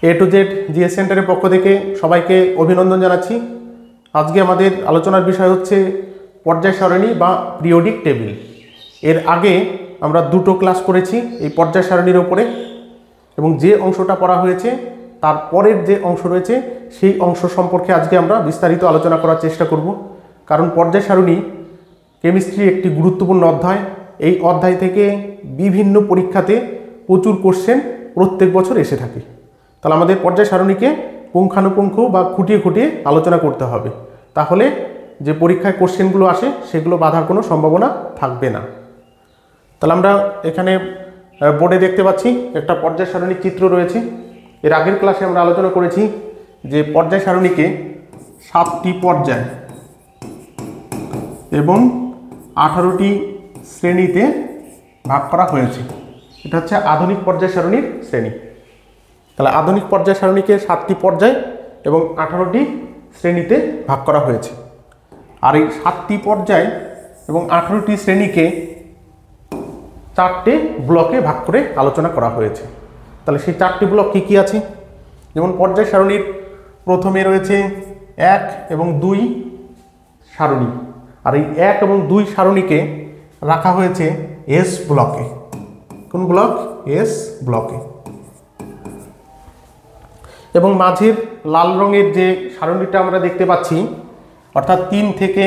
A to Z GS সেন্টারের পক্ষ থেকে সবাইকে অভিনন্দন জানাচ্ছি। আজকে আমাদের আলোচনার বিষয় হচ্ছে পর্যায় সারণী বা পিরিয়ডিক টেবিল। এর আগে আমরা দুটো ক্লাস করেছি এই পর্যায় সারণীর ওপরে, এবং যে অংশটা পড়া হয়েছে তার পরের যে অংশ রয়েছে সেই অংশ সম্পর্কে আজকে আমরা বিস্তারিত আলোচনা করার চেষ্টা করব। কারণ পর্যায় সারণী কেমিস্ট্রি একটি গুরুত্বপূর্ণ অধ্যায়। এই অধ্যায় থেকে বিভিন্ন পরীক্ষাতে প্রচুর কোশ্চেন প্রত্যেক বছর এসে থাকে। তাহলে আমাদের পর্যায় সারণীকে পুঙ্খানুপুঙ্খ বা খুঁটিয়ে খুঁটিয়ে আলোচনা করতে হবে, তাহলে যে পরীক্ষায় কোশ্চেনগুলো আসে সেগুলো বাধার কোনো সম্ভাবনা থাকবে না। তাহলে আমরা এখানে বোর্ডে দেখতে পাচ্ছি একটা পর্যায় সারণীর চিত্র রয়েছে। এর আগের ক্লাসে আমরা আলোচনা করেছি যে পর্যায় সারণীকে 7টি পর্যায় এবং 18টি শ্রেণীতে ভাগ করা হয়েছে। এটা হচ্ছে আধুনিক পর্যায় সারণীর শ্রেণী। তাহলে আধুনিক পর্যায় সারণীকে 7টি পর্যায় এবং 18টি শ্রেণীতে ভাগ করা হয়েছে। আর এই 7টি পর্যায় এবং 18টি শ্রেণীকে 4টে ব্লকে ভাগ করে আলোচনা করা হয়েছে। তাহলে সেই 4টি ব্লক কী কী আছে? যেমন পর্যায় সারণীর প্রথমে রয়েছে 1 এবং 2 সারণী, আর এই 1 এবং 2 সারণীকে রাখা হয়েছে এস ব্লকে। কোন ব্লক? এস ব্লকে। এবং মাঝের লাল রঙের যে সারণীটা আমরা দেখতে পাচ্ছি, অর্থাৎ 3 থেকে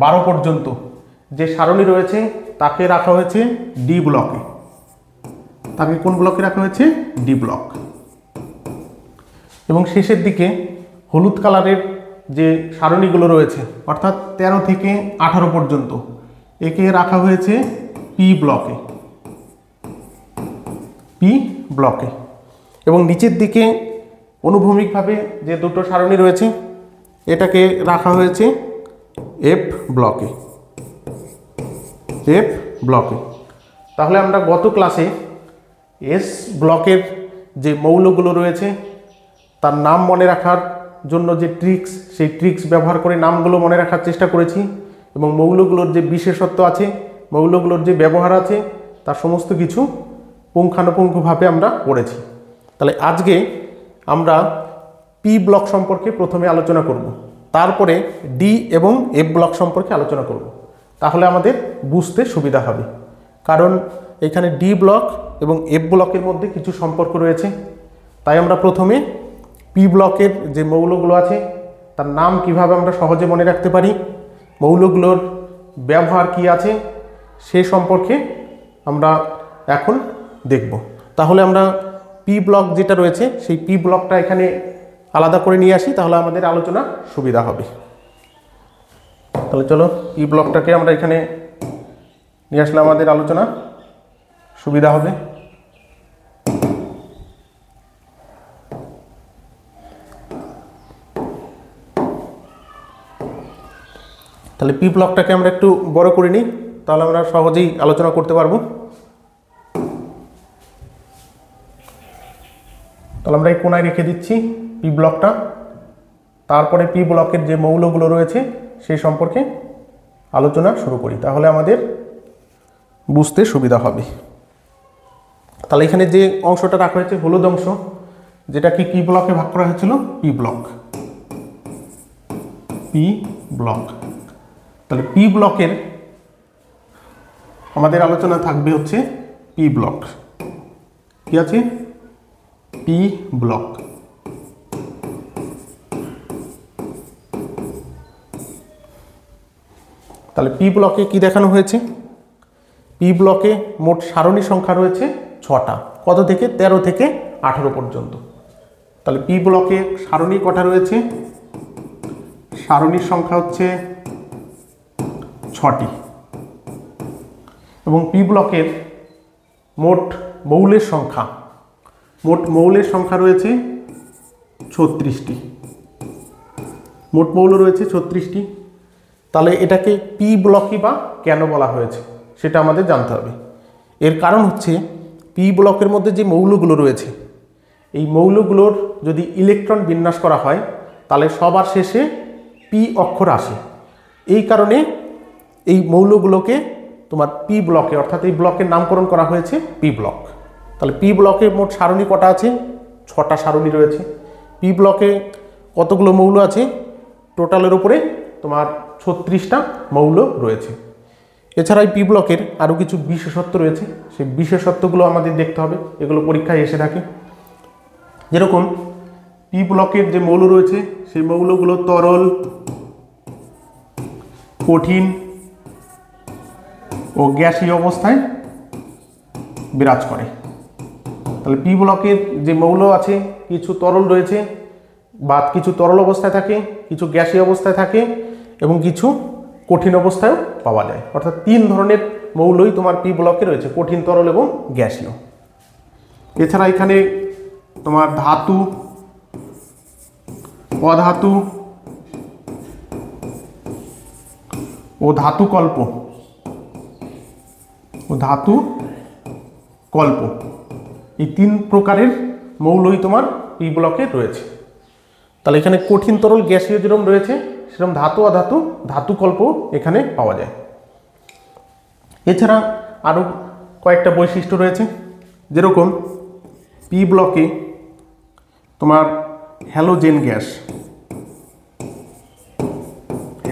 12 পর্যন্ত যে সারণী রয়েছে তাকে রাখা হয়েছে ডি ব্লকে। তাকে কোন ব্লকে রাখা হয়েছে? D block. এবং শেষের দিকে হলুদ কালারের যে সারণীগুলো রয়েছে, অর্থাৎ 13 থেকে 18 পর্যন্ত, একে রাখা হয়েছে পি ব্লকে। পি ব্লকে। এবং নিচের দিকে অনুভূমিকভাবে যে দুটো সারণী রয়েছে এটাকে রাখা হয়েছে এফ ব্লকে। এফ ব্লকে। তাহলে আমরা গত ক্লাসে এস ব্লকের যে মৌলগুলো রয়েছে তার নাম মনে রাখার জন্য যে ট্রিক্স, সেই ট্রিক্স ব্যবহার করে নামগুলো মনে রাখার চেষ্টা করেছি, এবং মৌলগুলোর যে বিশেষত্ব আছে, মৌলগুলোর যে ব্যবহার আছে, তার সমস্ত কিছু পুঙ্খানুপুঙ্খভাবে আমরা পড়েছি। তাহলে আজকে আমরা পি ব্লক সম্পর্কে প্রথমে আলোচনা করব, তারপরে ডি এবং এফ ব্লক সম্পর্কে আলোচনা করব। তাহলে আমাদের বুঝতে সুবিধা হবে, কারণ এখানে ডি ব্লক এবং এফ ব্লকের মধ্যে কিছু সম্পর্ক রয়েছে। তাই আমরা প্রথমে পি ব্লকের যে মৌলগুলো আছে তার নাম কিভাবে আমরা সহজে মনে রাখতে পারি, মৌলগুলোর ব্যবহার কি আছে সে সম্পর্কে আমরা এখন দেখব। তাহলে আমরা পি ব্লক যেটা রয়েছে সেই পি ব্লকটা এখানে আলাদা করে নিয়ে আসি, তাহলে আমাদের আলোচনা সুবিধা হবে। তাহলে চলো পি ব্লকটাকে আমরা এখানে নিয়ে আসলে আমাদের আলোচনা সুবিধা হবে। তাহলে পি ব্লকটাকে আমরা একটু বড় করে নিই, তাহলে আমরা সহজেই আলোচনা করতে পারবো। তাহলে আমরা এই কোনায় রেখে দিচ্ছি পি ব্লকটা। তারপরে পি ব্লকের যে মৌলগুলো রয়েছে সেই সম্পর্কে আলোচনা শুরু করি, তাহলে আমাদের বুঝতে সুবিধা হবে। তাহলে এখানে যে অংশটা রাখা হয়েছে হলুদ অংশ, যেটাকে কি ব্লকে ভাগ করা হয়েছিল? P block. P block. তাহলে পি ব্লকের আমাদের আলোচনা থাকবে হচ্ছে পি ব্লক। কি আছে? P block. তাহলে পি ব্লকে কি দেখানো হয়েছে? পি ব্লকে মোট সারণী সংখ্যা রয়েছে 6টা। কত থেকে? 13 থেকে 18 পর্যন্ত। তাহলে পি ব্লকে সারণী কটা রয়েছে? সারণীর সংখ্যা হচ্ছে 6টি। এবং পি ব্লকের মোট মৌলের সংখ্যা রয়েছে 36টি। মোট মৌল রয়েছে 36টি। তাহলে এটাকে পি ব্লকই বা কেন বলা হয়েছে সেটা আমাদের জানতে হবে। এর কারণ হচ্ছে পি ব্লকের মধ্যে যে মৌলগুলো রয়েছে, এই মৌলগুলোর যদি ইলেকট্রন বিন্যাস করা হয় তাহলে সবার শেষে পি অক্ষর আসে। এই কারণে এই মৌলগুলোকে তোমার পি ব্লকে, অর্থাৎ এই ব্লকের নামকরণ করা হয়েছে পি ব্লক। তাহলে পি ব্লকে মোট সারণী কটা আছে? 6টা সারণী রয়েছে। পি ব্লকে কতগুলো মৌল আছে? টোটালের উপরে তোমার 36টা মৌল রয়েছে। এছাড়া এই পি ব্লকের আরও কিছু বিশেষত্ব রয়েছে, সেই বিশেষত্বগুলো আমাদের দেখতে হবে, এগুলো পরীক্ষায় এসে থাকে। যেরকম পি ব্লকের যে মৌল রয়েছে সেই মৌলগুলো তরল, কঠিন ও গ্যাসীয় অবস্থায় বিরাজ করে। তাহলে পি ব্লকের যে মৌল আছে কিছু তরল রয়েছে বা কিছু তরল অবস্থায় থাকে, কিছু গ্যাসীয় অবস্থায় থাকে এবং কিছু কঠিন অবস্থায়ও পাওয়া যায়। অর্থাৎ 3 ধরনের মৌলই তোমার পি ব্লকে রয়েছে, কঠিন, তরল এবং গ্যাসীয়। এছাড়া এখানে তোমার ধাতু, অধাতু ও ধাতু কল্প এই 3 প্রকারের মৌলই তোমার পি ব্লকে রয়েছে। তাহলে এখানে কঠিন, তরল, গ্যাসীয় যেরকম রয়েছে সেরকম ধাতু, অধাতু, ধাতু কল্প এখানে পাওয়া যায়। এছাড়া আরও কয়েকটা বৈশিষ্ট্য রয়েছে, যেরকম পি ব্লকে তোমার হ্যালোজেন গ্যাস,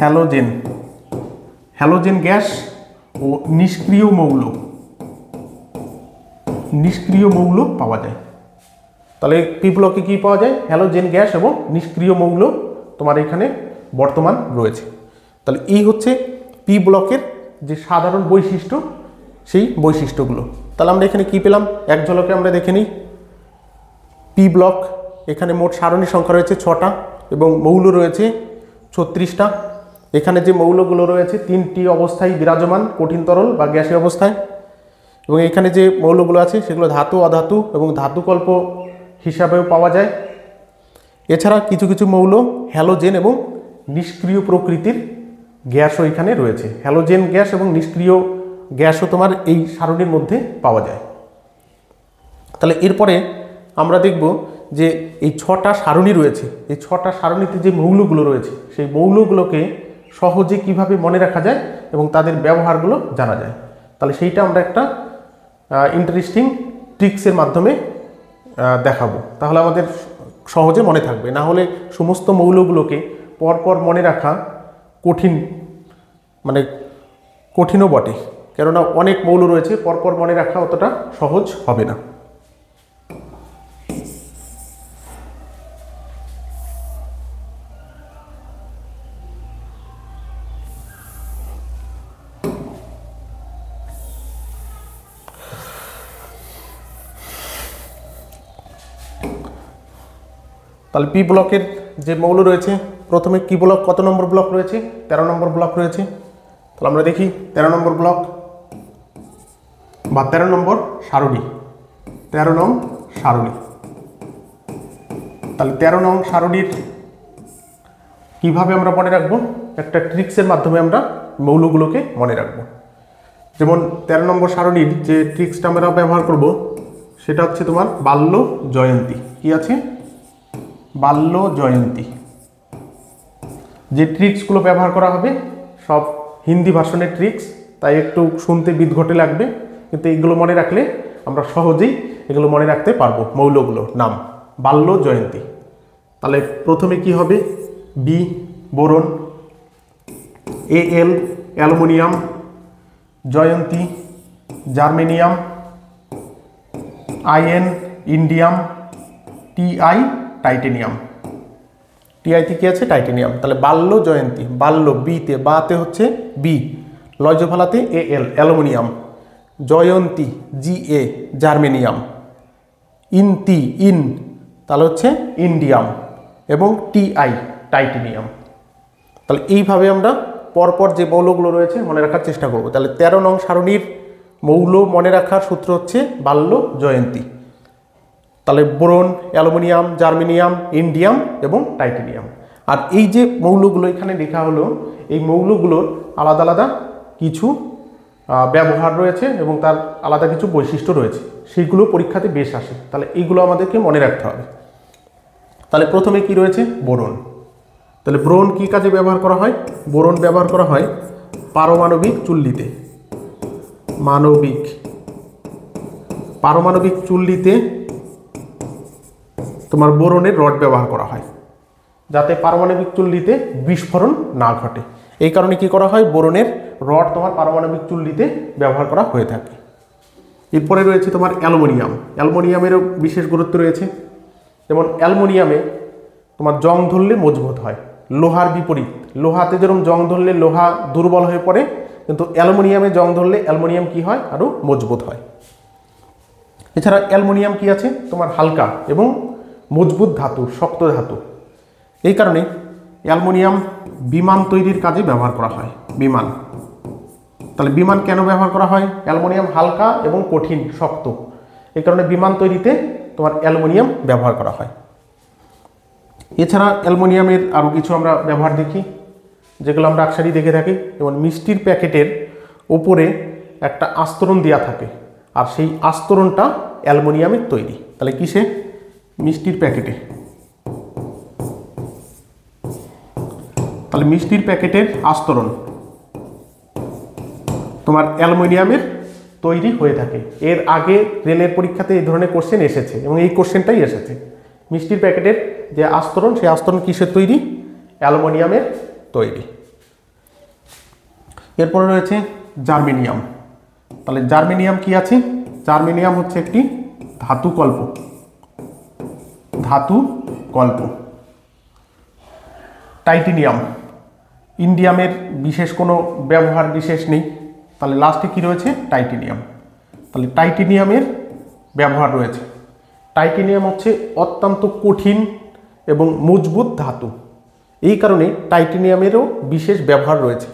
হ্যালোজেন গ্যাস ও নিষ্ক্রিয় মৌল পাওয়া যায়। তাহলে পি ব্লকে কী পাওয়া যায়? হ্যালোজেন গ্যাস এবং নিষ্ক্রিয় মৌল তোমার এখানে বর্তমান রয়েছে। তাহলে এই হচ্ছে পি ব্লকের যে সাধারণ বৈশিষ্ট্য, সেই বৈশিষ্ট্যগুলো। তাহলে আমরা এখানে কি পেলাম এক ঝলকে আমরা দেখে নিই। পি ব্লক এখানে মোট সারণী সংখ্যা রয়েছে 6টা এবং মৌল রয়েছে 36টা। এখানে যে মৌলগুলো রয়েছে 3টি অবস্থায় বিরাজমান, কঠিন, তরল বা গ্যাসীয় অবস্থায়। এবং এখানে যে মৌলগুলো আছে সেগুলো ধাতু, অধাতু এবং ধাতুকল্প হিসাবেও পাওয়া যায়। এছাড়া কিছু কিছু মৌল হ্যালোজেন এবং নিষ্ক্রিয় প্রকৃতির গ্যাসও এখানে রয়েছে। হ্যালোজেন গ্যাস এবং নিষ্ক্রিয় গ্যাসও তোমার এই সারণীর মধ্যে পাওয়া যায়। তাহলে এরপরে আমরা দেখব যে এই 6টা সারণী রয়েছে, এই 6টা সারণীতে যে মৌলগুলো রয়েছে সেই মৌলগুলোকে সহজে কিভাবে মনে রাখা যায় এবং তাদের ব্যবহারগুলো জানা যায়। তাহলে সেইটা আমরা একটা ইন্টারেস্টিং ট্রিক্সের মাধ্যমে দেখাবো, তাহলে আমাদের সহজে মনে থাকবে। না হলে সমস্ত মৌলগুলোকে পরপর মনে রাখা কঠিনও বটে, কেননা অনেক মৌল রয়েছে, পরপর মনে রাখা অতটা সহজ হবে না। তাহলে পি ব্লকের যে মৌল রয়েছে, প্রথমে কি ব্লক, কত নম্বর ব্লক রয়েছে? 13 নম্বর ব্লক রয়েছে। তাহলে আমরা দেখি 13 নম্বর ব্লক বা 13 নম্বর সারণী, 13 নং সারণী। তাহলে 13 নং সারণীর কিভাবে আমরা মনে রাখবো? একটা ট্রিক্সের মাধ্যমে আমরা মৌলগুলোকে মনে রাখবো। যেমন 13 নম্বর সারণীর যে ট্রিক্সটা আমরা ব্যবহার করব সেটা হচ্ছে তোমার বাল্য জয়ন্তী। কি আছে? বাল্য জয়ন্তী। যে ট্রিক্সগুলো ব্যবহার করা হবে সব হিন্দি ভার্সনের ট্রিক্স, তাই একটু শুনতে বিদঘটে লাগবে, কিন্তু এইগুলো মনে রাখলে আমরা সহজেই এগুলো মনে রাখতে পারবো। মৌলগুলোর নাম বাল্য জয়ন্তী। তাহলে প্রথমে কি হবে? B boron, L aluminium, Jayanti germanium, IN indium, TI titanium. টিআইতে কি আছে? টাইটেনিয়াম। তাহলে বাল্য জয়ন্তী, বাল্য বিতে, বাতে হচ্ছে বি, লজফালাতে L aluminium, Jayanti GA germanium, ইনতি ইন তাহলে হচ্ছে ইন্ডিয়াম এবং টিআই টাইটেনিয়াম। তাহলে এইভাবে আমরা পরপর যে মৌলগুলো রয়েছে মনে রাখার চেষ্টা করব। তাহলে 13 নং সারণীর মৌল মনে রাখার সূত্র হচ্ছে বাল্য জয়ন্তী। তাহলে বোরন, অ্যালুমিনিয়াম, জার্মেনিয়াম, ইন্ডিয়াম এবং টাইটেনিয়াম। আর এই যে মৌলগুলো এখানে লেখা হলো, এই মৌলগুলোর আলাদা আলাদা কিছু ব্যবহার রয়েছে এবং তার আলাদা কিছু বৈশিষ্ট্য রয়েছে, সেইগুলো পরীক্ষাতে বেশ আসে। তাহলে এইগুলো আমাদেরকে মনে রাখতে হবে। তাহলে প্রথমে কি রয়েছে? বোরন। তাহলে বোরন কি কাজে ব্যবহার করা হয়? বোরন ব্যবহার করা হয় পারমাণবিক চুল্লিতে, পারমাণবিক চুল্লিতে তোমার বোরনের রড ব্যবহার করা হয়, যাতে পারমাণবিক চুল্লিতে বিস্ফোরণ না ঘটে। এই কারণে কি করা হয়, বোরনের রড তোমার পারমাণবিক চুল্লিতে ব্যবহার করা হয়ে থাকে। এরপরে রয়েছে তোমার অ্যালুমিনিয়াম। অ্যালুমিনিয়ামেরও বিশেষ গুরুত্ব রয়েছে। যেমন অ্যালুমিনিয়ামে তোমার জং ধরলে মজবুত হয়, লোহার বিপরীত। লোহাতে যেরকম জং ধরলে লোহা দুর্বল হয়ে পড়ে, কিন্তু অ্যালুমিনিয়ামে জং ধরলে অ্যালুমিনিয়াম কি হয়, আরও মজবুত হয়। এছাড়া অ্যালুমিনিয়াম কি আছে, তোমার হালকা এবং মজবুত ধাতু, শক্ত ধাতু। এই কারণে অ্যালুমিনিয়াম বিমান তৈরির কাজে ব্যবহার করা হয়। বিমান, তাহলে বিমান কেন ব্যবহার করা হয়, অ্যালুমিনিয়াম হালকা এবং কঠিন, শক্ত, এই কারণে বিমান তৈরিতে তোমার অ্যালুমিনিয়াম ব্যবহার করা হয়। এছাড়া অ্যালুমিনিয়ামের আরও কিছু আমরা ব্যবহার দেখি, যেগুলো আমরা আকসারই দেখে থাকি। যেমন মিষ্টির প্যাকেটের ওপরে একটা আস্তরণ দেওয়া থাকে, আর সেই আস্তরণটা অ্যালুমিনিয়ামের তৈরি। তাহলে কিসে, মিষ্টির প্যাকেটে। তাহলে মিষ্টির প্যাকেটের আস্তরণ তোমার অ্যালুমিনিয়ামের তৈরি হয়ে থাকে। এর আগে রেলের পরীক্ষাতে এই ধরনের কোশ্চেন এসেছে এবং এই কোশ্চেনটাই এসেছে। মিষ্টির প্যাকেটের যে আস্তরণ, সেই আস্তরণ কিসের তৈরি, অ্যালুমিনিয়ামের তৈরি। এরপরে রয়েছে জার্মেনিয়াম। তাহলে জার্মেনিয়াম কি আছে, জার্মেনিয়াম হচ্ছে একটি ধাতু কল্প। ধাতু কল্প। টাইটেনিয়াম, ইন্ডিয়ামের বিশেষ কোনো ব্যবহার বিশেষ নেই। তাহলে লাস্টে কি রয়েছে, টাইটেনিয়াম। তাহলে টাইটেনিয়ামের ব্যবহার রয়েছে। টাইটেনিয়াম হচ্ছে অত্যন্ত কঠিন এবং মজবুত ধাতু, এই কারণে টাইটেনিয়ামেরও বিশেষ ব্যবহার রয়েছে।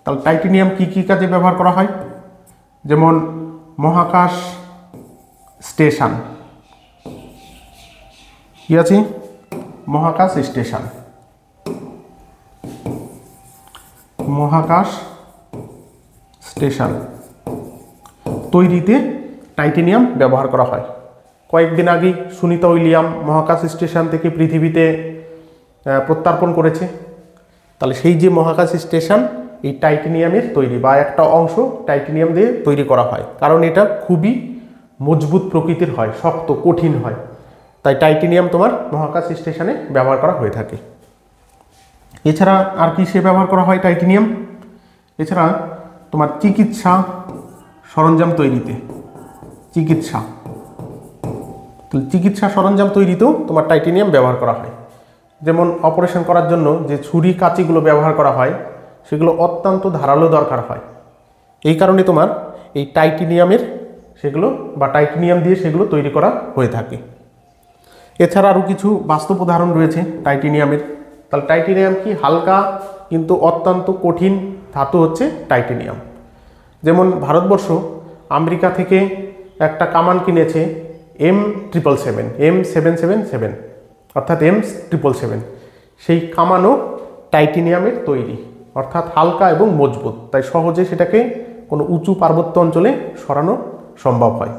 তাহলে টাইটেনিয়াম কি কি কাজে ব্যবহার করা হয়, যেমন মহাকাশ স্টেশন, কি আছে, মহাকাশ স্টেশন, মহাকাশ স্টেশন তৈরিতে টাইটেনিয়াম ব্যবহার করা হয়। কয়েকদিন আগেই সুনিতা উইলিয়াম মহাকাশ স্টেশন থেকে পৃথিবীতে প্রত্যর্পণ করেছে। তাহলে সেই যে মহাকাশ স্টেশন এই টাইটেনিয়ামের তৈরি, বা একটা অংশ টাইটেনিয়াম দিয়ে তৈরি করা হয়, কারণ এটা খুবই মজবুত প্রকৃতির হয়, শক্ত কঠিন হয়। তাই টাইটেনিয়াম তোমার মহাকাশ স্টেশনে ব্যবহার করা হয়ে থাকে। এছাড়া আর কি সে ব্যবহার করা হয় টাইটেনিয়াম, এছাড়া তোমার চিকিৎসা সরঞ্জাম তৈরিতে, চিকিৎসা সরঞ্জাম তৈরিতেও তোমার টাইটেনিয়াম ব্যবহার করা হয়। যেমন অপারেশন করার জন্য যে ছুরি কাঁচিগুলো ব্যবহার করা হয়, সেগুলো অত্যন্ত ধারালো দরকার হয়। এই কারণে তোমার এই টাইটেনিয়ামের সেগুলো, বা টাইটেনিয়াম দিয়ে সেগুলো তৈরি করা হয়ে থাকে। এছাড়া আরও কিছু বাস্তব উদাহরণ রয়েছে টাইটেনিয়ামের। তাহলে টাইটেনিয়াম কি, হালকা কিন্তু অত্যন্ত কঠিন ধাতু হচ্ছে টাইটেনিয়াম। যেমন ভারতবর্ষ আমেরিকা থেকে একটা কামান কিনেছে M777, অর্থাৎ M777, সেই কামানও টাইটেনিয়ামের তৈরি, অর্থাৎ হালকা এবং মজবুত, তাই সহজে সেটাকে কোনো উঁচু পার্বত্য অঞ্চলে সরানো সম্ভব হয়।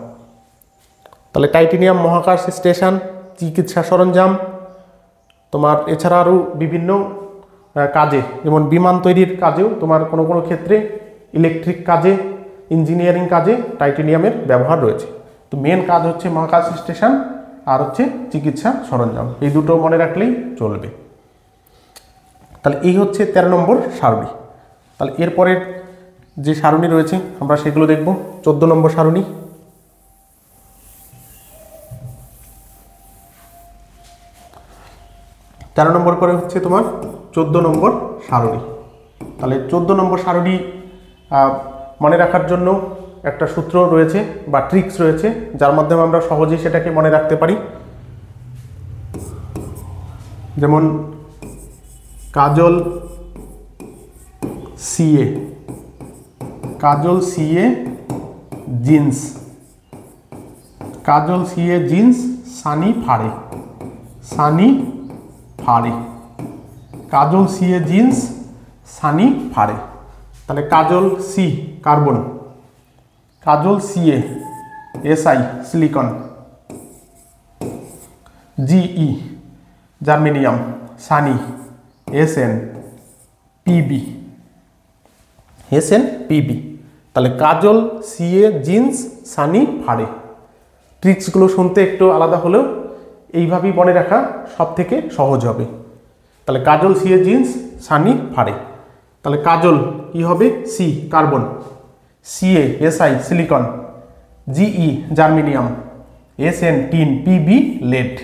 তাহলে টাইটেনিয়াম মহাকাশ স্টেশন, চিকিৎসা সরঞ্জাম তোমার, এছাড়া আরও বিভিন্ন কাজে, যেমন বিমান তৈরির কাজেও তোমার কোনো কোনো ক্ষেত্রে, ইলেকট্রিক কাজে, ইঞ্জিনিয়ারিং কাজে টাইটেনিয়ামের ব্যবহার রয়েছে। তো মেন কাজ হচ্ছে মহাকাশ স্টেশন আর হচ্ছে চিকিৎসা সরঞ্জাম, এই দুটো মনে রাখলেই চলবে। তাহলে এই হচ্ছে 13 নম্বর সারণী। তাহলে এরপরের যে সারণী রয়েছে আমরা সেগুলো দেখব। 14 নম্বর সারণী। তেরো নম্বর করে হচ্ছে তোমার 14 নম্বর সারণী। তাহলে 14 নম্বর সারণী মনে রাখার জন্য একটা সূত্র রয়েছে বা ট্রিক্স রয়েছে, যার মাধ্যমে আমরা সহজেই সেটাকে মনে রাখতে পারি। যেমন Kajol CA, Kajol CA jeans, Kajol CA jeans Sunny ফাড়ে, সানি ফাড়ে, কাজল সিএ জিন্স সানি ফাড়ে। তাহলে Kajol C carbon, Kajol CA SI silicon, GE germanium, Sunny SN PB, SN PB. তাহলে কাজল সিএ জিন্স সানি ফাড়ে। ট্রিক্সগুলো শুনতে একটু আলাদা হলেও এইভাবেই মনে রাখা সব থেকে সহজ হবে। তাহলে কাজল সিএ জিন্স, সানি ফারে। তাহলে কাজল কি হবে? সি কার্বন, সিএ SI silicon, GE germanium, SN tin, PB lead,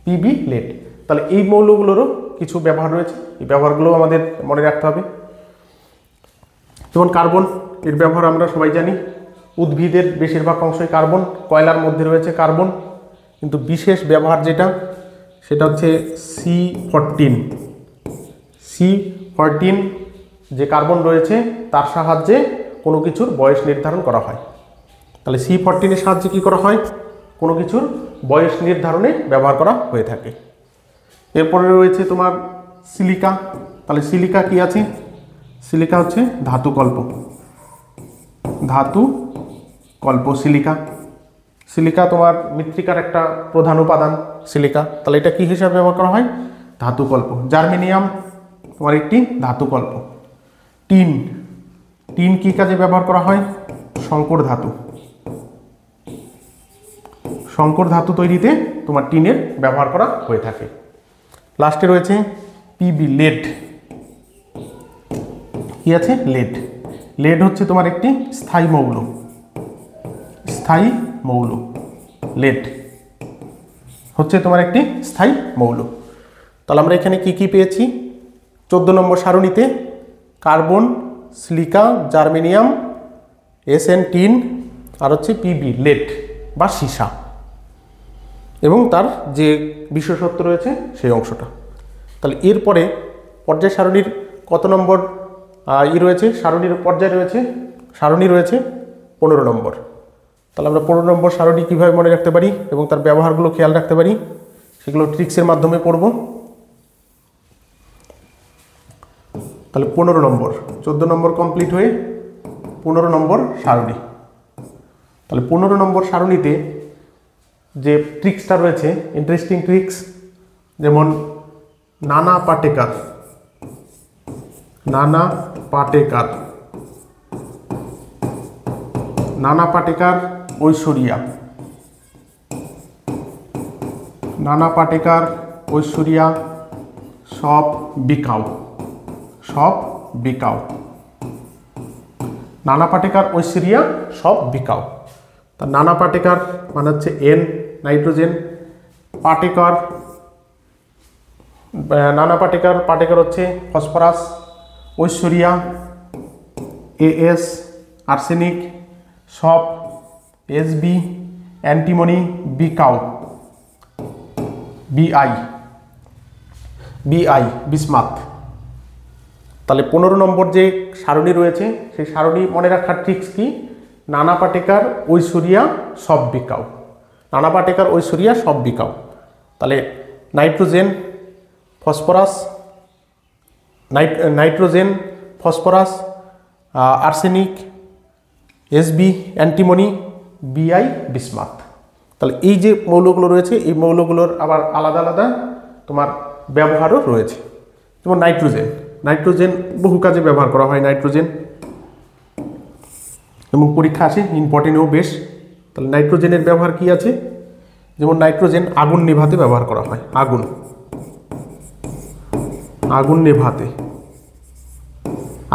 PB lead. তাহলে এই মৌলগুলোরও কিছু ব্যবহার রয়েছে, এই ব্যবহারগুলো আমাদের মনে রাখতে হবে। যেমন কার্বন, এর ব্যবহার আমরা সবাই জানি, উদ্ভিদের বেশিরভাগ অংশই কার্বন, কয়লার মধ্যে রয়েছে কার্বন, কিন্তু বিশেষ ব্যবহার যেটা সেটা হচ্ছে C14, C14 যে কার্বন রয়েছে তার সাহায্যে কোনো কিছুর বয়স নির্ধারণ করা হয়। তাহলে C14 এর সাহায্যে কী করা হয়? কোনো কিছুর বয়স নির্ধারণে ব্যবহার করা হয়ে থাকে। এরপরে রয়েছে তোমার সিলিকা। তাহলে সিলিকা কি আছে? সিলিকা হচ্ছে ধাতুকল্প, ধাতুকল্প সিলিকা। সিলিকা তোমার মৃত্তিকার একটা প্রধান উপাদান সিলিকা। তাহলে এটা কি হিসাবে ব্যবহার করা হয়? ধাতুকল্প। জার্মেনিয়াম তোমার একটি ধাতুকল্প। টিন, টিন কি কাজে ব্যবহার করা হয়? সংকর ধাতু, সংকর ধাতু তৈরিতে তোমার টিনের ব্যবহার করা হয়ে থাকে। লাস্টে রয়েছে পিবি লেড। কি আছে? লেড। লেড হচ্ছে তোমার একটি স্থায়ী মৌল, স্থায়ী মৌল। লেড হচ্ছে তোমার একটি স্থায়ী মৌল। তাহলে আমরা এখানে কি কি পেয়েছি? 14 নম্বর সারণীতে carbon, silica, germanium, SN tin, আর হচ্ছে পিবি লেড বা সীসা, এবং তার যে বিশেষত্ব রয়েছে সেই অংশটা। তাহলে এরপরে পর্যায় সারণীর কত নম্বর রয়েছে? সারণীর পর্যায় রয়েছে, সারণী রয়েছে 15 নম্বর। তাহলে আমরা 15 নম্বর সারণী কীভাবে মনে রাখতে পারি এবং তার ব্যবহারগুলো খেয়াল রাখতে পারি সেগুলো ট্রিক্সের মাধ্যমে পড়ব। তাহলে 15 নম্বর, 14 নম্বর কমপ্লিট হয়ে 15 নম্বর সারণী। তাহলে 15 নম্বর সারণীতে যে ট্রিক্সটা রয়েছে, ইন্টারেস্টিং ট্রিক্স, যেমন নানা পাটেকার, নানা পাটেকার, নানা পাটেকার, ঐশ্বরিয়া, নানা পাটেকার, ঐশ্বরিয়া, সব বিকাও, সব বিকাও। নানা পাটেকার, ঐশ্বরিয়া, সব বিকাও। তা নানা পাটেকার মানে হচ্ছে এন নাইট্রোজেন, পাটেকার, নানা পাটেকার, পাটেকার হচ্ছে ফসফরাস, ঐশ্বরিয়া এএস আর্সেনিক, সব এসবি অ্যান্টিমনি, বিকাও বিআই, বিআই বিসমাথ। তাহলে 15 নম্বর যে সারণী রয়েছে সেই সারণী মনে রাখার ট্রিক্স কি? নানা পাটেকার, ঐশ্বরিয়া, সব বিকাও, নানা পাটেকার, ঐশ্বরিয়া, সব বিকাও। তাহলে nitrogen, phosphorus, nitrogen, phosphorus, arsenic, SB antimony, বিআই বিসমাথ। তাহলে এই যে মৌলগুলো রয়েছে এই মৌলগুলোর আবার আলাদা আলাদা তোমার ব্যবহারও রয়েছে। যেমন নাইট্রোজেন, নাইট্রোজেন বহু কাজে ব্যবহার করা হয় নাইট্রোজেন, এবং পরীক্ষা আসে ইম্পর্টেন্টও বেশ। তাহলে নাইট্রোজেনের ব্যবহার কি আছে? যেমন নাইট্রোজেন আগুন নেভাতে ব্যবহার করা হয়, আগুন, আগুন নেভাতে,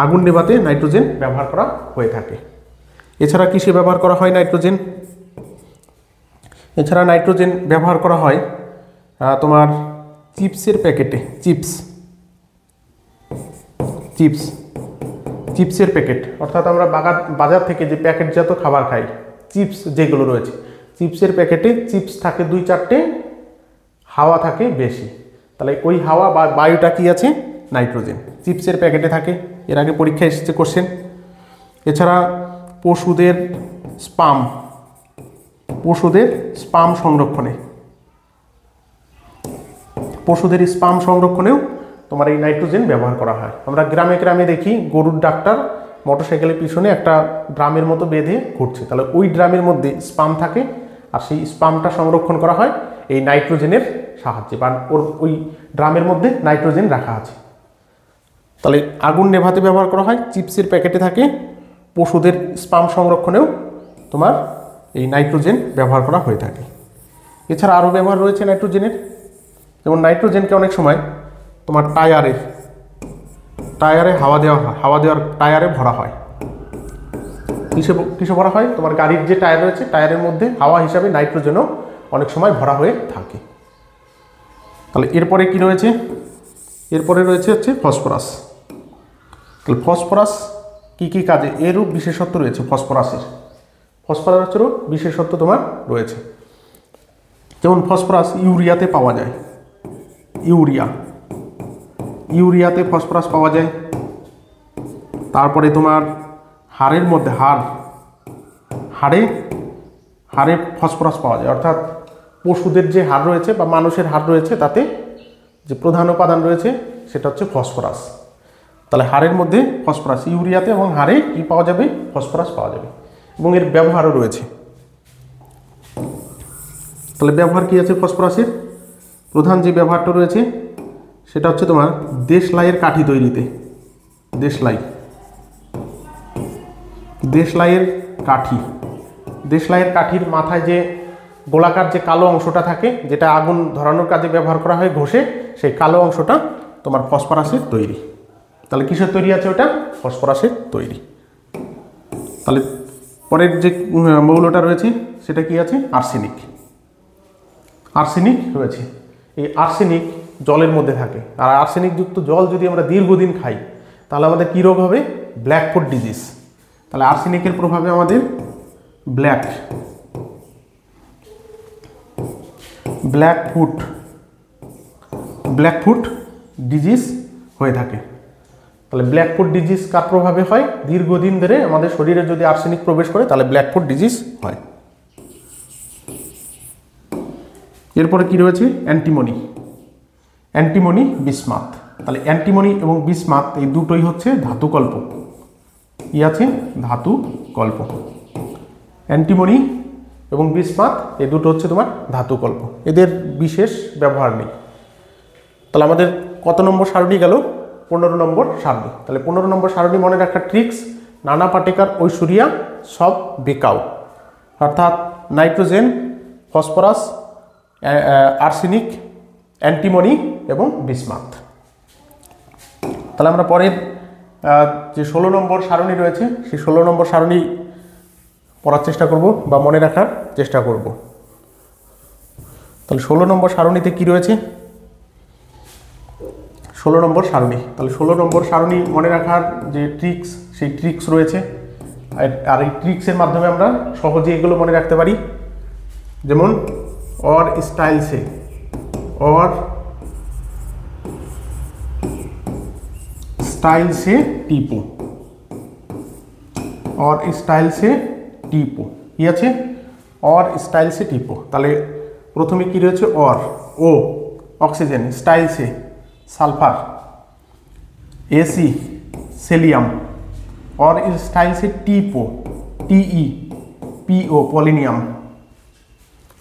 আগুন নেভাতে নাইট্রোজেন ব্যবহার করা হয়ে থাকে। এছাড়া কিসে ব্যবহার করা হয় নাইট্রোজেন? এছাড়া নাইট্রোজেন ব্যবহার করা হয় তোমার চিপসের প্যাকেটে, চিপস, চিপস, চিপসের প্যাকেট, অর্থাৎ আমরা বাজার থেকে যে প্যাকেটজাত খাবার খাই, চিপস যেগুলো রয়েছে, চিপসের প্যাকেটে চিপস থাকে 2-4টে, হাওয়া থাকে বেশি। তাহলে ওই হাওয়া বা বায়ুটা কি আছে? নাইট্রোজেন, চিপসের প্যাকেটে থাকে। এর আগে পরীক্ষায় এসেছে কোশ্চেন। এছাড়া পশুদের স্পাম, পশুদের স্পাম সংরক্ষণে, পশুদের স্পাম সংরক্ষণেও তোমার এই নাইট্রোজেন ব্যবহার করা হয়। আমরা গ্রামে গ্রামে দেখি গরুর ডাক্তার মোটরসাইকেলের পিছনে একটা ড্রামের মতো বেঁধে ঘুরছে, তাহলে ওই ড্রামের মধ্যে স্পাম থাকে, আর সেই স্পামটা সংরক্ষণ করা হয় এই নাইট্রোজেনের সাহায্যে, বা ওই ড্রামের মধ্যে নাইট্রোজেন রাখা আছে। তাহলে আগুন নেভাতে ব্যবহার করা হয়, চিপসের প্যাকেটে থাকে, পশুদের স্পাম সংরক্ষণেও তোমার এই নাইট্রোজেন ব্যবহার করা হয়ে থাকে। এছাড়া আরও ব্যবহার রয়েছে নাইট্রোজেনের, যেমন নাইট্রোজেনকে অনেক সময় তোমার টায়ারে হাওয়া দেওয়া হয়, হাওয়া দেওয়ার টায়ারে ভরা হয়। কিসে ভরা হয়? তোমার গাড়ির যে টায়ার রয়েছে টায়ারের মধ্যে হাওয়া হিসাবে নাইট্রোজেনও অনেক সময় ভরা হয়ে থাকে। তাহলে এরপরে কি রয়েছে? এরপরে রয়েছে হচ্ছে ফসফরাস। তাহলে ফসফরাস কি কি কাজে, এরও বিশেষত্ব রয়েছে ফসফরাসেরও বিশেষত্ব তোমার রয়েছে। যেমন ফসফরাস ইউরিয়াতে পাওয়া যায়, ইউরিয়াতে ফসফরাস পাওয়া যায়। তারপরে তোমার হাড়ের মধ্যে হাড়ে ফসফরাস পাওয়া যায়, অর্থাৎ পশুদের যে হাড় রয়েছে বা মানুষের হাড় রয়েছে তাতে যে প্রধান উপাদান রয়েছে সেটা হচ্ছে ফসফরাস। তাহলে হাড়ের মধ্যে ফসফরাস, ইউরিয়াতে এবং হাড়ে কি পাওয়া যাবে? ফসফরাস পাওয়া যাবে। এবং এর ব্যবহারও রয়েছে। তাহলে ব্যবহার কি আছে ফসফরাসের? প্রধান যে ব্যবহারটা রয়েছে সেটা হচ্ছে তোমার দেশলাইয়ের কাঠি তৈরিতে, দেশলাইয়ের কাঠির মাথায় যে গোলাকার যে কালো অংশটা থাকে, যেটা আগুন ধরানোর কাজে ব্যবহার করা হয় ঘষে, সেই কালো অংশটা তোমার ফসফরাসের তৈরি। তাহলে কিসের তৈরি আছে ওটা? ফসফরাসের তৈরি। তাহলে পরের যে মৌলটা রয়েছে সেটা কি আছে? আর্সেনিক রয়েছে। এই আর্সেনিক জলের মধ্যে থাকে, আর আর্সেনিকযুক্ত জল যদি আমরা দীর্ঘদিন খাই তাহলে আমাদের কী রোগ হবে? Blackfoot disease. তাহলে আর্সেনিকের প্রভাবে আমাদের ব্ল্যাকফুট ডিজিজ হয়ে থাকে। তাহলে ব্ল্যাকফুট ডিজিজ কার প্রভাবে হয়? দীর্ঘদিন ধরে আমাদের শরীরে যদি আর্সেনিক প্রবেশ করে তাহলে ব্ল্যাকফুট ডিজিজ হয়। এরপরে কি রয়েছে? Antimony, bismuth. তাহলে অ্যান্টিমনি এবং বিসমাথ এই দুটোই হচ্ছে ধাতুকল্প। কি আছে? ধাতুকল্প। অ্যান্টিমনি এবং বিসমাথ এই দুটো হচ্ছে তোমার ধাতুকল্প, এদের বিশেষ ব্যবহার নেই। তাহলে আমাদের কত নম্বর সারণী গেল? 15 নম্বর সারণী। তাহলে 15 নম্বর সারণী মনে রাখার ট্রিক্স: নানা পাটেকার, ঐশ্বরিয়া, সব বেকাও, অর্থাৎ নাইট্রোজেন, ফসফরাস, আর্সেনিক, অ্যান্টিমনি এবং বিসমাথ। তাহলে আমরা পরের যে 16 নম্বর সারণী রয়েছে সেই 16 নম্বর সারণী পড়ার চেষ্টা করব বা মনে রাখার চেষ্টা করব। তাহলে 16 নম্বর সারণীতে কি রয়েছে? 16 নম্বর সারণী। তাহলে 16 নম্বর সারণী মনে রাখার যে ট্রিক্স, সেই ট্রিক্স রয়েছে। আর এই ট্রিক্সের মাধ্যমে আমরা সহজে এগুলো মনে রাখতে পারি। যেমন और स्टाइल से টিপো, और स्टाइल से টিপো কি আছে? और स्टाइल से টিপো। তাহলে প্রথমে কি রয়েছে? ও অক্সিজেন, স্টাইল সে সালফার, এসি সেলিয়াম, और स्टाइल से টিপো টিইপিও পলিনিয়াম।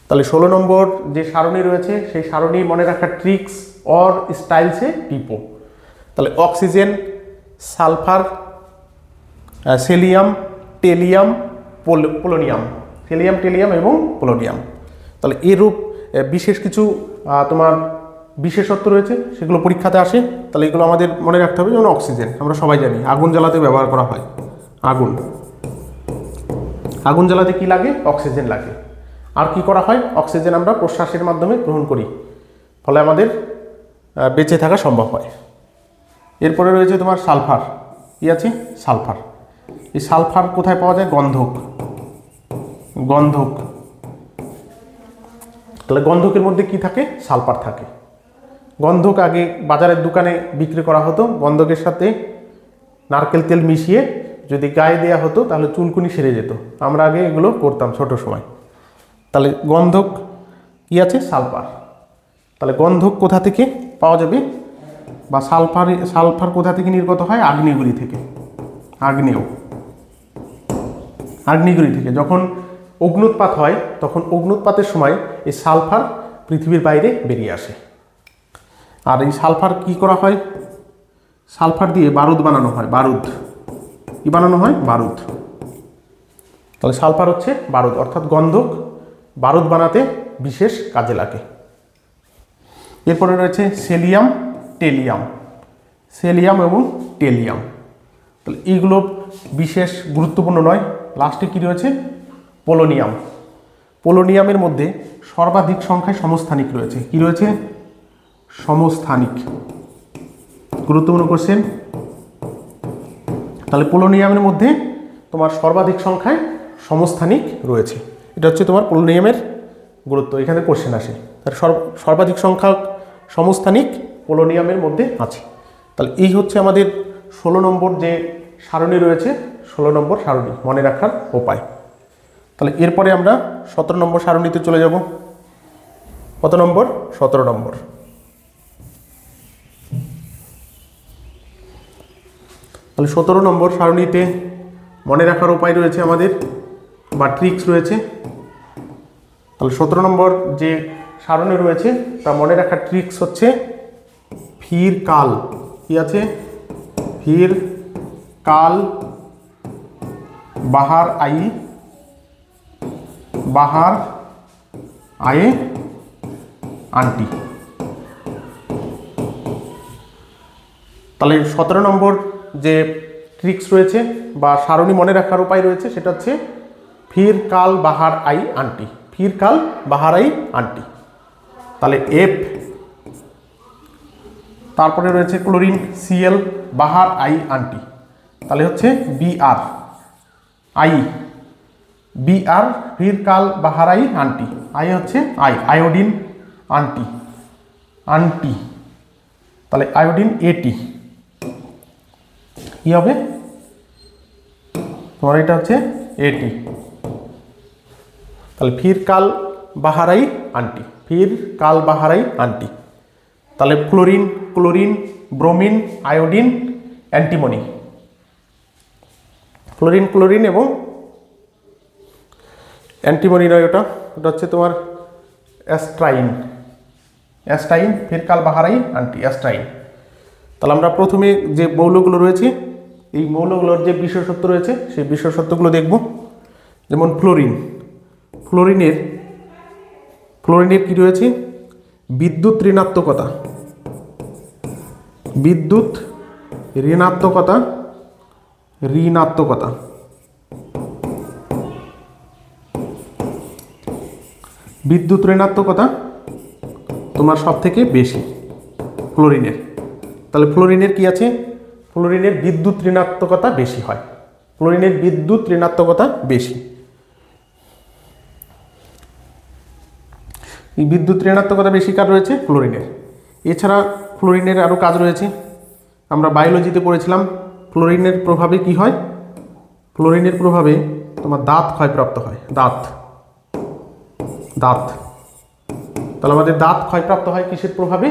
তাহলে 16 নম্বর যে সারণী রয়েছে সেই সারণী মনে রাখার ট্রিক্স और स्टाइल से টিপো। তাহলে অক্সিজেন, সালফার, সেলিয়াম, টেলিয়াম, টেলিয়াম এবং পোলোনিয়াম। তাহলে এরূপ বিশেষ কিছু তোমার বিশেষত্ব রয়েছে, সেগুলো পরীক্ষাতে আসে। তাহলে এগুলো আমাদের মনে রাখতে হবে। যেমন অক্সিজেন আমরা সবাই জানি আগুন জ্বালাতে ব্যবহার করা হয়। আগুন জ্বালাতে কি লাগে? অক্সিজেন লাগে। আর কি করা হয়? অক্সিজেন আমরা প্রশ্বাসের মাধ্যমে গ্রহণ করি, ফলে আমাদের বেঁচে থাকা সম্ভব হয়। এরপরে রয়েছে তোমার সালফার। কি আছে? সালফার। এই সালফার কোথায় পাওয়া যায়? গন্ধক। তাহলে গন্ধকের মধ্যে কি থাকে? সালফার থাকে। গন্ধক আগে বাজারের দোকানে বিক্রি করা হতো। গন্ধকের সাথে নারকেল তেল মিশিয়ে যদি গায়ে দেওয়া হতো তাহলে চুলকুনি সেরে যেত। আমরা আগে এগুলো করতাম ছোট সময়। তাহলে গন্ধক কি আছে? সালফার। তাহলে গন্ধক কোথা থেকে পাওয়া যাবে? বা সালফার কোথা থেকে নির্গত হয়? আগ্নেয়গিরি থেকে। আগ্নেয়গিরি থেকে যখন অগ্নুৎপাত হয় তখন অগ্নুৎপাতের সময় এই সালফার পৃথিবীর বাইরে বেরিয়ে আসে। আর এই সালফার কি করা হয়? সালফার দিয়ে বারুদ বানানো হয়। কি বানানো হয়? বারুদ। তাহলে সালফার হচ্ছে বারুদ, অর্থাৎ গন্ধক বারুদ বানাতে বিশেষ কাজে লাগে। এরপরে রয়েছে সেলিয়াম, টেলিয়াম, সেলিয়াম এবং টেলিয়াম। তাহলে এইগুলো বিশেষ গুরুত্বপূর্ণ নয়। লাস্টে কি রয়েছে? পোলোনিয়াম। পোলোনিয়ামের মধ্যে সর্বাধিক সংখ্যায় সমস্থানিক রয়েছে। কি রয়েছে? সমস্থানিক। গুরুত্বপূর্ণ কোশ্চেন। তাহলে পোলোনিয়ামের মধ্যে তোমার সর্বাধিক সংখ্যায় সমস্থানিক রয়েছে। এটা হচ্ছে তোমার পোলোনিয়ামের গুরুত্ব, এখানে কোশ্চেন আসে। তার সর্বাধিক সংখ্যক সমস্থানিক পোলোনিয়ামের মধ্যে আছে। তাহলে এই হচ্ছে আমাদের 16 নম্বর যে সারণী রয়েছে, 16 নম্বর সারণী মনে রাখার উপায়। তাহলে এরপরে আমরা 17 নম্বর সারণীতে চলে যাব। কত নম্বর? 17 নম্বর। তাহলে 17 নম্বর সারণীতে মনে রাখার উপায় রয়েছে আমাদের, বা ট্রিক্স রয়েছে। তাহলে 17 নম্বর যে সারণী রয়েছে তা মনে রাখার ট্রিক্স হচ্ছে ফির কাল। কি আছে? ফির কাল বাহার আই, বাহার আয়ে আন্টি। তাহলে 17 নম্বর যে ট্রিক্স রয়েছে বা সারণী মনে রাখার উপায় রয়েছে সেটা হচ্ছে ফির কাল বাহার আই আন্টি, ফির কাল বাহার আই আন্টি। তাহলে এফ, তারপরে রয়েছে chlorine CL Bahar I aunty, তাহলে হচ্ছে বিআর আই, বিআর ফির কাল বাহার আই আন্টি, আই হচ্ছে আই, আয়োডিন আন্টি, আন্টি, তাহলে আয়োডিন এটি কি হবে তোমার? এটা হচ্ছে এটি। তাহলে ফির কাল বাহারাই আন্টি, ফির কাল বাহারাই আন্টি। তাহলে chlorine, chlorine, bromine, iodine, antimony, chlorine, chlorine এবং অ্যান্টিমনি নয়, ওটা হচ্ছে তোমার অ্যাস্ট্রাইন, অ্যাস্ট্রাইন, ফির কাল বাহারাই আন্টি, অ্যাস্ট্রাইন। তাহলে আমরা প্রথমে যে মৌলগুলো রয়েছে এই মৌলগুলোর যে বিশেষত্ব রয়েছে সেই বিশেষত্বগুলো দেখব। যেমন ফ্লোরিন, ফ্লোরিনের, ফ্লোরিনের কি রয়েছে? বিদ্যুৎ ঋণাত্মকতা, বিদ্যুৎ ঋণাত্মকতা, ঋণাত্মকতা, বিদ্যুৎ ঋণাত্মকতা তোমার সব থেকে বেশি ফ্লোরিনের। তাহলে ফ্লোরিনের কি আছে? ফ্লোরিনের বিদ্যুৎ ঋণাত্মকতা বেশি হয়, ফ্লোরিনের বিদ্যুৎ ঋণাত্মকতা বেশি। এই বিদ্যুৎ ঋণাত্মকতা বেশি কার রয়েছে? ফ্লোরিনের। এছাড়া ফ্লোরিনের আরও কাজ রয়েছে, আমরা বায়োলজিতে পড়েছিলাম। ফ্লোরিনের প্রভাবে কি হয়? ফ্লোরিনের প্রভাবে তোমার দাঁত ক্ষয়প্রাপ্ত হয়, দাঁত, দাঁত। তাহলে আমাদের দাঁত ক্ষয়প্রাপ্ত হয় কিসের প্রভাবে?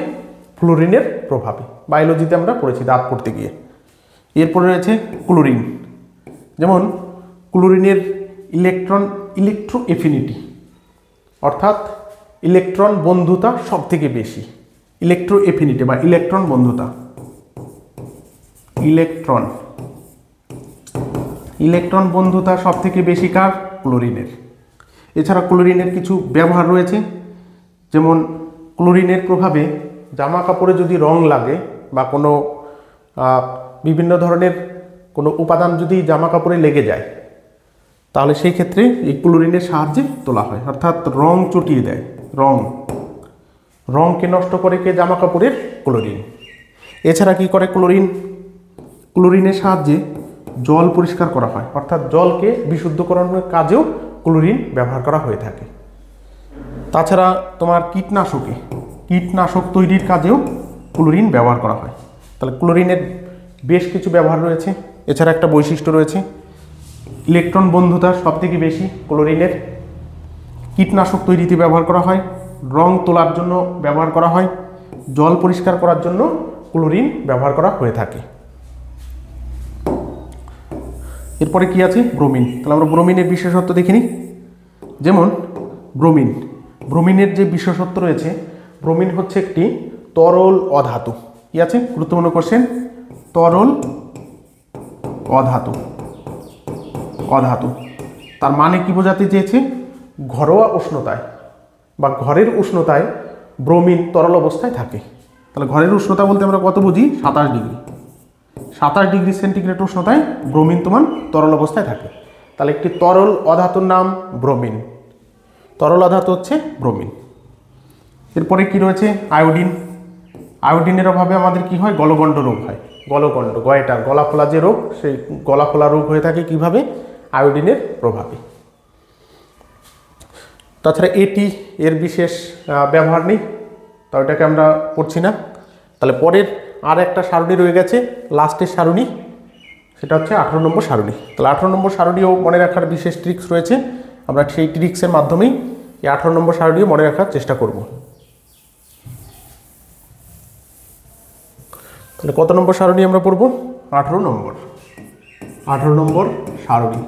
ফ্লোরিনের প্রভাবে। বায়োলজিতে আমরা পড়েছি দাঁত পড়তে গিয়ে। এরপরে রয়েছে ক্লোরিন। যেমন ক্লোরিনের ইলেকট্রন, ইলেকট্রো এফিনিটি, অর্থাৎ ইলেকট্রন বন্ধুতা সব থেকে বেশি, ইলেকট্রো এফিনিটি বা ইলেকট্রন বন্ধুতা, ইলেকট্রন, ইলেকট্রন বন্ধুতা সব থেকে বেশি কার? ক্লোরিনের। এছাড়া ক্লোরিনের কিছু ব্যবহার রয়েছে, যেমন ক্লোরিনের প্রভাবে জামা কাপড়ে যদি রং লাগে বা কোনো বিভিন্ন ধরনের কোনো উপাদান যদি জামা কাপড়ে লেগে যায় তাহলে সেই ক্ষেত্রে এই ক্লোরিনের সাহায্যে তোলা হয়, অর্থাৎ রং চটিয়ে দেয়, রং, রংকে নষ্ট করে কে? জামা কাপড়ের ক্লোরিন। এছাড়া কি করে ক্লোরিন? ক্লোরিনের সাহায্যে জল পরিষ্কার করা হয়, অর্থাৎ জলকে বিশুদ্ধকরণের কাজেও ক্লোরিন ব্যবহার করা হয়ে থাকে। তাছাড়া তোমার কীটনাশকে, কীটনাশক তৈরির কাজেও ক্লোরিন ব্যবহার করা হয়। তাহলে ক্লোরিনের বেশ কিছু ব্যবহার রয়েছে। এছাড়া একটা বৈশিষ্ট্য রয়েছে, ইলেকট্রন বন্ধুতা সব থেকে বেশি ক্লোরিনের, কীটনাশক তৈরিতে ব্যবহার করা হয়, রং তোলার জন্য ব্যবহার করা হয়, জল পরিষ্কার করার জন্য ক্লোরিন ব্যবহার করা হয়ে থাকে। এরপরে কি আছে? ব্রোমিন। তাহলে আমরা ব্রোমিনের বিশেষত্ব দেখিনি। যেমন ব্রোমিন, ব্রোমিনের যে বিশেষত্ব রয়েছে, ব্রোমিন হচ্ছে একটি তরল অধাতু। কি আছে? গুরুত্বপূর্ণ কোশ্চেন, তরল অধাতু, অধাতু। তার মানে কি বোঝাতে চেয়েছে? ঘরোয়া উষ্ণতায়, বা ঘরের উষ্ণতায় ব্রোমিন তরল অবস্থায় থাকে। তাহলে ঘরের উষ্ণতা বলতে আমরা কত বুঝি? 27 ডিগ্রি। 27 ডিগ্রি সেন্টিগ্রেড উষ্ণতায় ব্রোমিন তোমার তরল অবস্থায় থাকে। তাহলে একটি তরল অধাতুর নাম ব্রোমিন। তরল অধাতু হচ্ছে ব্রোমিন। এরপরে কি রয়েছে? আয়োডিন। আয়োডিনের অভাবে আমাদের কি হয়? গলগণ্ড রোগ হয়। গলগণ্ড, গয়টার, গলা ফোলা যে রোগ, সেই গলা ফোলা রোগ হয়ে থাকে কিভাবে? আয়োডিনের প্রভাবে। তাছাড়া এটি এর বিশেষ ব্যবহার নেই, তো এটাকে আমরা পড়ছি না। তাহলে পরের আর একটা সারণী রয়ে গেছে, লাস্টের সারণী, সেটা হচ্ছে 18 নম্বর সারণী। তাহলে 18 নম্বর সারণীও মনে রাখার বিশেষ ট্রিক্স রয়েছে। আমরা সেই ট্রিক্সের মাধ্যমেই এই 18 নম্বর সারণীও মনে রাখার চেষ্টা করব। তাহলে কত নম্বর সারণী আমরা পড়ব? 18 নম্বর। 18 নম্বর সারণী।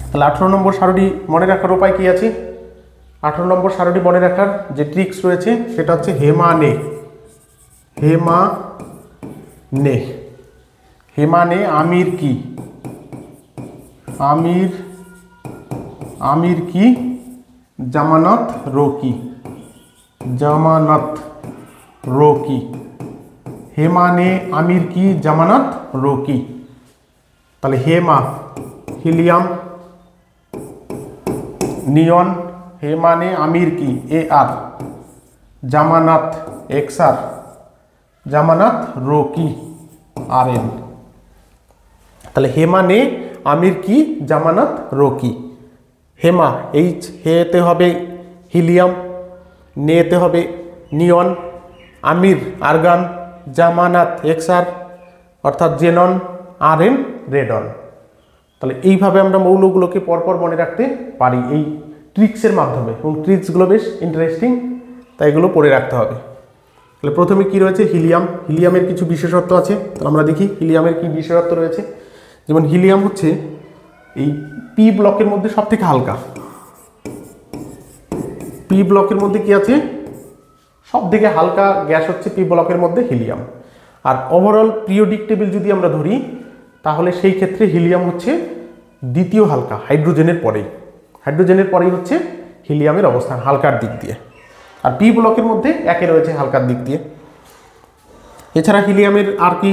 তাহলে 18 নম্বর সারণী মনে রাখার উপায় কি আছে? 18 নম্বর সারণী মনে রাখার যে ট্রিক্স রয়েছে সেটা হচ্ছে হেমানে। হেমানে। হেমানে আমির কি? আমির, আমির কি? জামানত রোকি। জামানত রোকি। হেমানে আমির কি? জামানত রোকি। তাহলে হেমা হিলিয়াম, নিয়ন, হেমানে আমির কি? AR, জামানাত XR, জামানাত Roki RN। তাহলে হেমানে আমির কি? জামানাত রোকি। হেমা H, হেতে হবে হিলিয়াম, নেতে হবে নিয়ন, আমির আর্গান, জামানাত XR অর্থাৎ জেনন, RN রেডন। তাহলে এইভাবে আমরা মৌলগুলোকে পরপর মনে রাখতে পারি এই ট্রিক্সের মাধ্যমে, এবং ট্রিক্সগুলো বেশ ইন্টারেস্টিং, তাই এগুলো পড়ে রাখতে হবে। তাহলে প্রথমে কি রয়েছে? হিলিয়াম। হিলিয়ামের কিছু বিশেষত্ব আছে, তো আমরা দেখি হিলিয়ামের কি বিশেষত্ব রয়েছে। যেমন হিলিয়াম হচ্ছে এই পি ব্লকের মধ্যে সব থেকে হালকা। পি ব্লকের মধ্যে কি আছে? সব থেকে হালকা গ্যাস হচ্ছে পি ব্লকের মধ্যে হিলিয়াম। আর ওভারঅল পিরিয়ডিক টেবিল যদি আমরা ধরি, তাহলে সেই ক্ষেত্রে হিলিয়াম হচ্ছে দ্বিতীয় হালকা, হাইড্রোজেনের পরেই। হাইড্রোজেনের পরেই হচ্ছে হিলিয়ামের অবস্থান হালকার দিক দিয়ে, আর পি ব্লকের মধ্যে একে রয়েছে হালকার দিক দিয়ে। এছাড়া হিলিয়ামের আর কি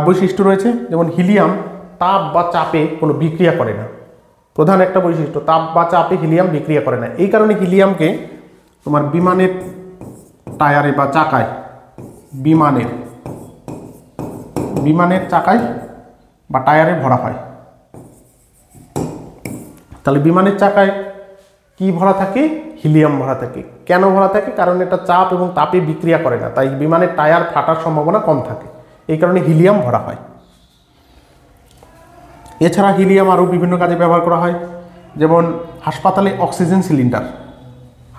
বৈশিষ্ট্য রয়েছে? যেমন হিলিয়াম তাপ বা চাপে কোনো বিক্রিয়া করে না। প্রধান একটা বৈশিষ্ট্য, তাপ বা চাপে হিলিয়াম বিক্রিয়া করে না। এই কারণে হিলিয়ামকে তোমার বিমানের টায়ারে বা চাকায়, বিমানের চাকায় বা টায়ারে ভরা হয়। তাহলে বিমানের চাকায় কি ভরা থাকে? হিলিয়াম ভরা থাকে। কেন ভরা থাকে? কারণ এটা চাপ এবং তাপে বিক্রিয়া করে না, তাই বিমানের টায়ার ফাটার সম্ভাবনা কম থাকে, এই কারণে হিলিয়াম ভরা হয়। এছাড়া হিলিয়াম আরও বিভিন্ন কাজে ব্যবহার করা হয়। যেমন হাসপাতালে অক্সিজেন সিলিন্ডার,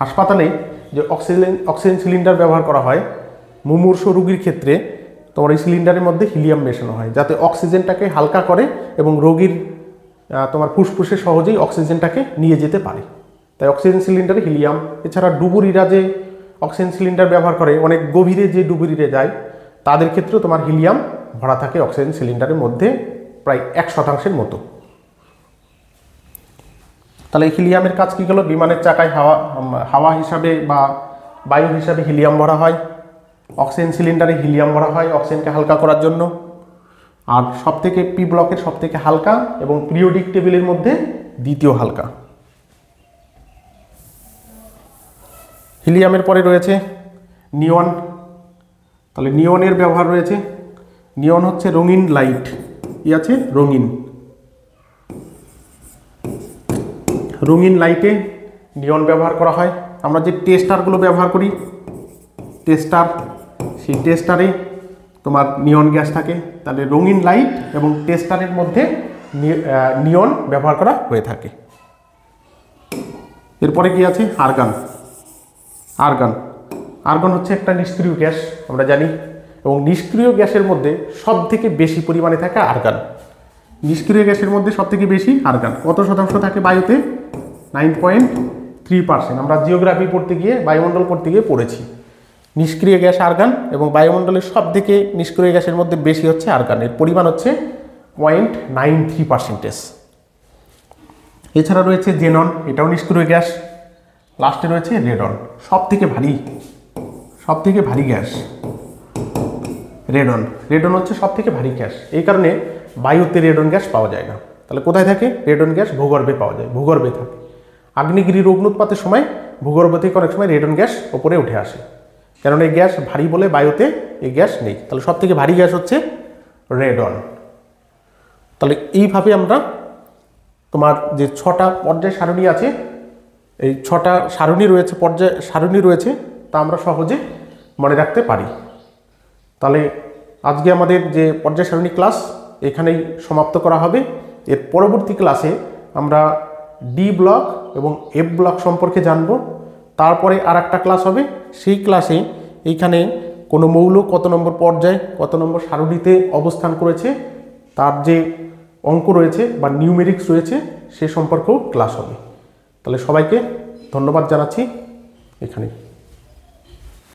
হাসপাতালে যে অক্সিজেন সিলিন্ডার ব্যবহার করা হয়, মুমূর্ষ রোগীর ক্ষেত্রে তোমার এই সিলিন্ডারের মধ্যে হিলিয়াম মেশানো হয়, যাতে অক্সিজেনটাকে হালকা করে এবং রোগীর তোমার ফুসফুসে সহজেই অক্সিজেনটাকে নিয়ে যেতে পারে, তাই অক্সিজেন সিলিন্ডারে হিলিয়াম। এছাড়া ডুবুরিরা যে অক্সিজেন সিলিন্ডার ব্যবহার করে, অনেক গভীরে যে ডুবুরিরে যায়, তাদের ক্ষেত্রেও তোমার হিলিয়াম ভরা থাকে অক্সিজেন সিলিন্ডারের মধ্যে প্রায় 1% মতো। তাহলে এই হিলিয়ামের কাজ কী গেল? বিমানের চাকায় হাওয়া হিসাবে বা বায়ু হিসাবে হিলিয়াম ভরা হয়, অক্সিজেন সিলিন্ডারে হিলিয়াম ভরা হয় অক্সিজেনকে হালকা করার জন্য। আর সবথেকে পি ব্লকের সবথেকে হালকা এবং পিরিয়ডিক টেবিলের মধ্যে দ্বিতীয় হালকা। হিলিয়ামের পরে রয়েছে নিয়ন। তাহলে নিয়নের ব্যবহার রয়েছে। নিয়ন হচ্ছে রঙিন লাইট, কি আছে? রঙিন লাইটে নিয়ন ব্যবহার করা হয়। আমরা যে টেস্টারগুলো ব্যবহার করি, টেস্টার, সেই টেস্টারে তোমার নিয়ন গ্যাস থাকে। তাহলে রঙিন লাইট এবং টেস্টারের মধ্যে নিয়ন ব্যবহার করা হয়ে থাকে। এরপরে কি আছে? আর্গন। আর্গন হচ্ছে একটা নিষ্ক্রিয় গ্যাস, আমরা জানি, এবং নিষ্ক্রিয় গ্যাসের মধ্যে সব থেকে বেশি পরিমাণে থাকে আর্গন। নিষ্ক্রিয় গ্যাসের মধ্যে সব থেকে বেশি আর্গন। কত শতাংশ থাকে বায়ুতে? 9.3%। আমরা জিওগ্রাফি পড়তে গিয়ে, বায়ুমণ্ডল পড়তে গিয়ে পড়েছি। নিষ্ক্রিয় গ্যাস আর্গন, এবং বায়ুমণ্ডলের সব থেকে নিষ্ক্রিয় গ্যাসের মধ্যে বেশি হচ্ছে আর্গন, এর পরিমাণ হচ্ছে 0.93%। এছাড়া রয়েছে জেনন, এটাও নিষ্ক্রিয় গ্যাস। লাস্টে রয়েছে রেডন, সব থেকে ভারী গ্যাস রেডন। রেডন হচ্ছে সব থেকে ভারী গ্যাস, এই কারণে বায়ুতে রেডন গ্যাস পাওয়া যায় না। তাহলে কোথায় থাকে রেডন গ্যাস? ভূগর্ভে পাওয়া যায়, ভূগর্ভে থাকে। আগ্নেয়গিরির অগ্নুৎপাতের সময় ভূগর্ভ থেকে অনেক সময় রেডন গ্যাস ওপরে উঠে আসে, কারণ এই গ্যাস ভারী বলে বায়ুতে এই গ্যাস নেই। তাহলে সব থেকে ভারী গ্যাস হচ্ছে রেডন। তাহলে এইভাবে আমরা তোমার যে 6টা পর্যায় সারণী আছে, এই 6টা সারণী রয়েছে, পর্যায় সারণী রয়েছে, তা আমরা সহজে মনে রাখতে পারি। তাহলে আজকে আমাদের যে পর্যায় সারণী ক্লাস এখানেই সমাপ্ত করা হবে। এর পরবর্তী ক্লাসে আমরা ডি ব্লক এবং এফ ব্লক সম্পর্কে জানব। তারপরে আর একটা ক্লাস হবে, সেই ক্লাসে এইখানে কোনো মৌল কত নম্বর পর্যায় কত নম্বর সারণীতে অবস্থান করেছে তার যে অঙ্ক রয়েছে বা নিউমেরিক্স রয়েছে সে সম্পর্কেও ক্লাস হবে। তাহলে সবাইকে ধন্যবাদ জানাচ্ছি এখানে।